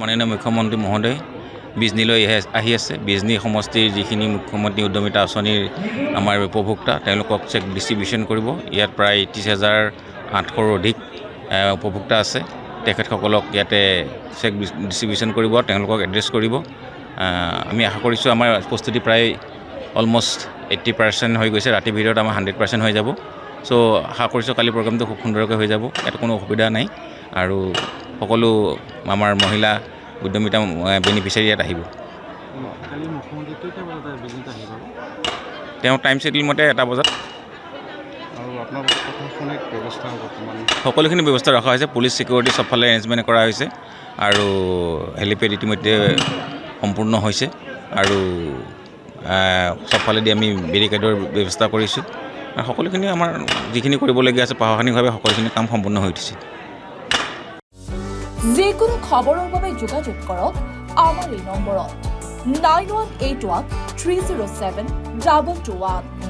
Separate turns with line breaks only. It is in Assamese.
মাননীয় মুখ্যমন্ত্ৰী মহোদয় বিজনীলৈ আহি আছে। বিজনী সমষ্টিৰ যিখিনি মুখ্যমন্ত্ৰী উদ্যমিতা আঁচনিৰ আমাৰ উপভোক্তা তেওঁলোকক চেক ডিষ্ট্ৰিবিউশ্যন কৰিব। ইয়াত প্ৰায় 30,800ৰো অধিক উপভোক্তা আছে। তেখেতসকলক ইয়াতে চেক ডিষ্ট্ৰিবিউশ্যন কৰিব, তেওঁলোকক এড্ৰেছ কৰিব। আমি আশা কৰিছোঁ আমাৰ প্ৰস্তুতি প্ৰায় অলমষ্ট 80% হৈ গৈছে। ৰাতিৰ ভিতৰত আমাৰ 100% হৈ যাব। চ' আশা কৰিছোঁ কালি প্ৰগ্ৰামটো খুব সুন্দৰকৈ হৈ যাব। ইয়াত কোনো অসুবিধা নাই আৰু সকলো আমাৰ মহিলা উদ্যমিতা বেনিফিচিয়াৰী ইয়াত আহিব। তেওঁ টাইম শ্বেডিউল মতে 1 বজাত। সকলোখিনি ব্যৱস্থা ৰখা হৈছে। পুলিচ চিকিউৰিটি চবফালে এৰেঞ্জমেণ্ট কৰা হৈছে আৰু হেলিপেড ইতিমধ্যে সম্পূৰ্ণ হৈছে আৰু চবফালেদি আমি বেৰিকেডৰ ব্যৱস্থা কৰিছোঁ। আৰু সকলোখিনি আমাৰ যিখিনি কৰিবলগীয়া আছে প্ৰশাসনিকভাৱে সকলোখিনি কাম সম্পূৰ্ণ হৈ উঠিছে।
যিকোনো খবৰৰ বাবে যোগাযোগ কৰক আমাৰ এই নম্বৰত 9181 307 2221।